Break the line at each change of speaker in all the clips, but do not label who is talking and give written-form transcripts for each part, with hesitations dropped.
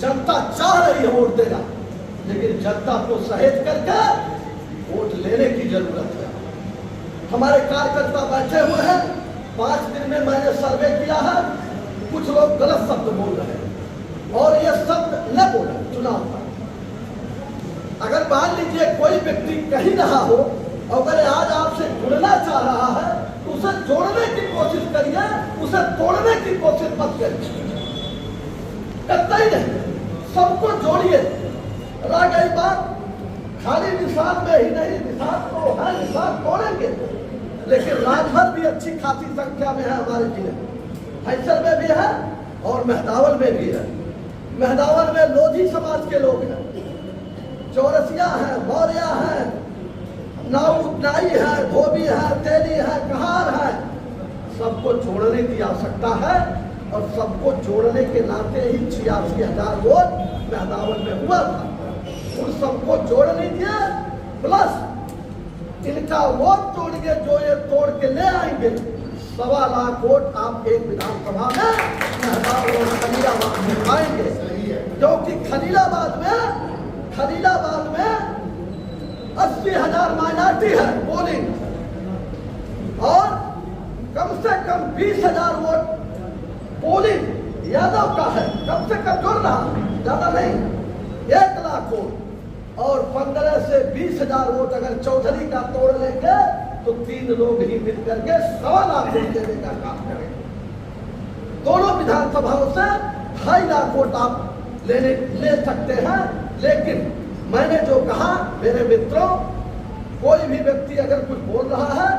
जनता चाह रही है वोट देना, लेकिन जनता को सहेज करके वोट लेने की जरूरत है। हमारे कार्यकर्ता बैठे हुए हैं, 5 दिन में मैंने सर्वे किया है, कुछ लोग गलत शब्द बोल रहे हैं और ये शब्द न बोले चुनाव पर। अगर मान लीजिए कोई व्यक्ति कहीं रहा हो, अगर आज आपसे जुड़ना चाह रहा है तो उसे जोड़ने की कोशिश करिए, उसे तोड़ने की कोशिश मत करिए, कतई नहीं, सबको जोड़िए। रह गई बात खाली निशान में ही नहीं, निशान तो है, निशान तोड़ेंगे, लेकिन राजभर भी अच्छी खासी संख्या में है हमारे जिले, फैसल में भी है और मेहदावल में भी है। मेहदावल में लोधी समाज के लोग हैं, चौरसिया है, मौर्या है, नाई है, धोबी है, तेली है, कहार है। सबको जोड़ने की आवश्यकता है और सबको जोड़ने के नाते ही 86,000 वोट मेहदावल में हुआ था। उन सबको जोड़ लीजिए, प्लस इनका वोट तोड़िए जो ये तोड़ के ले आएंगे। 1.25 लाख वोट आप एक विधानसभा में मेहदावल और खलीलाबाद में पाएंगे, क्योंकि खलीलाबाद में 80,000 माइनॉरिटी है पोलिंग और कम से कम 20,000 वोट पोलिंग यादव का है, कम से कम जोड़ रहा, ज्यादा नहीं, 1 लाख वोट और 15 से 20,000 वोट अगर चौधरी का तोड़ लेंगे तो 3 लोग ही मिलकर के 1.25 लाख वोट देने का काम करेंगे। दोनों विधानसभाओं से 2.5 लाख वोट आप ले सकते हैं। लेकिन मैंने जो कहा मेरे मित्रों, कोई भी व्यक्ति अगर कुछ बोल रहा है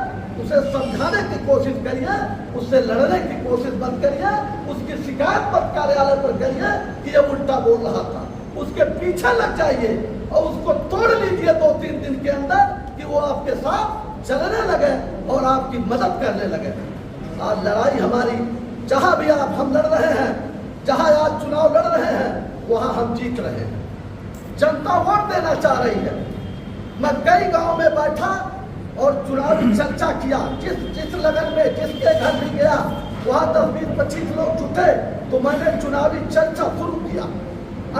उसे समझाने की कोशिश करिए, उससे लड़ने की कोशिश मत करिए, उसकी शिकायत मत कार्यालय पर करिए कि ये उल्टा बोल रहा था। उसके पीछे लग जाइए और उसको तोड़ लीजिए 2-3 दिन के अंदर कि वो आपके साथ चलने लगे और आपकी मदद करने लगे। आज लड़ाई हमारी, जहां भी आप हम लड़ रहे हैं, जहां आज चुनाव लड़ रहे हैं, वहां हम जीत रहे हैं। जनता वोट देना चाह रही है। मैं कई गांव में बैठा और चुनावी चर्चा किया, जिस लगन में जिसके घर भी गया वहां 10-20-25 लोग जुटे तो मैंने चुनावी चर्चा शुरू किया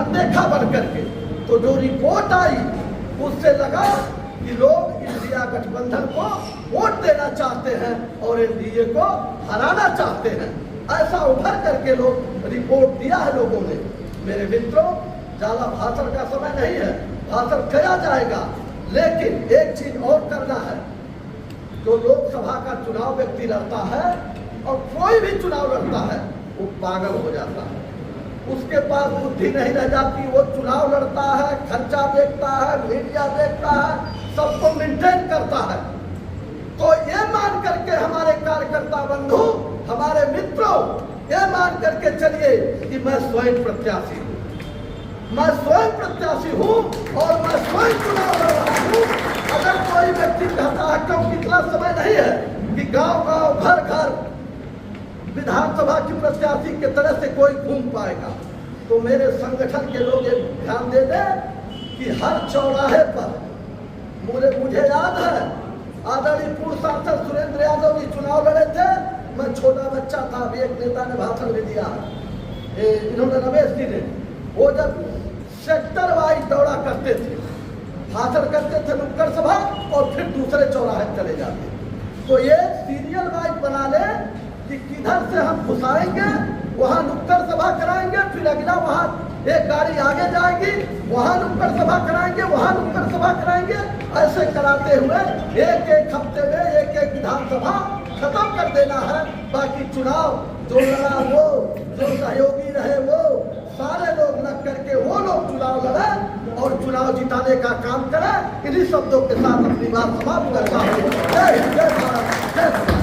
अनदेखा बन करके। तो जो रिपोर्ट आई उससे लगा कि लोग इंडिया गठबंधन को वोट देना चाहते हैं और एनडीए को हराना चाहते हैं, ऐसा उभर करके लोग रिपोर्ट दिया है लोगों ने। मेरे मित्रों, ज्यादा भाषण का समय नहीं है, भाषण किया जाएगा, लेकिन एक चीज और करना है। जो लोकसभा का चुनाव व्यक्ति लड़ता है और कोई भी चुनाव लड़ता है वो पागल हो जाता है, उसके पास बुद्धि नहीं रह जाती। वो चुनाव लड़ता है, खर्चा देखता है, मीडिया देखता है, सबको मेंटेन करता है। तो ये मान करके हमारे कार्यकर्ता बंधु, हमारे मित्रों, ये मान करके चलिए कि मैं स्वयं प्रत्याशी हूँ, मैं स्वयं प्रत्याशी हूँ और मैं स्वयं चुनाव लड़ रहा हूँ। अगर कोई व्यक्ति कहता है, क्योंकि इतना समय नहीं है कि गांव-गांव, घर-घर विधानसभा की प्रत्याशी के तरह से कोई घूम पाएगा, तो मेरे संगठन के लोग ये ध्यान दे दें कि हर चौराहे पर, मुझे याद है आदरणीय पूर्व सांसद सुरेंद्र यादव जी चुनाव लड़े थे, मैं छोटा बच्चा था, अभी एक नेता ने भाषण भी दिया, इन्होंने रमेश जी ने, वो जब सेक्टर वाइज दौड़ा करते थे, भाषण करते थे नुक्कड़ सभा और फिर दूसरे चौराहे चले जाते। तो ये सीरियल वाइज बना ले कि किधर से हम घुसाएंगे, वहां नुक्कड़ सभा कराएंगे, फिर अगला वहां एक गाड़ी आगे जाएगी, वहां नुक्कड़ सभा कराएंगे, वहां नुक्कड़ सभा कराएंगे। ऐसे कराते हुए एक हफ्ते में एक विधानसभा खत्म कर देना है। बाकी चुनाव जो लड़ा वो, जो सहयोगी रहे वो, सारे लोग लग करके वो लोग चुनाव लड़े और चुनाव जिताने का काम करें। इन्हीं शब्दों के साथ अपनी बात समाप्त करता हूँ। जय हिंद, जय भारत, जय भारत।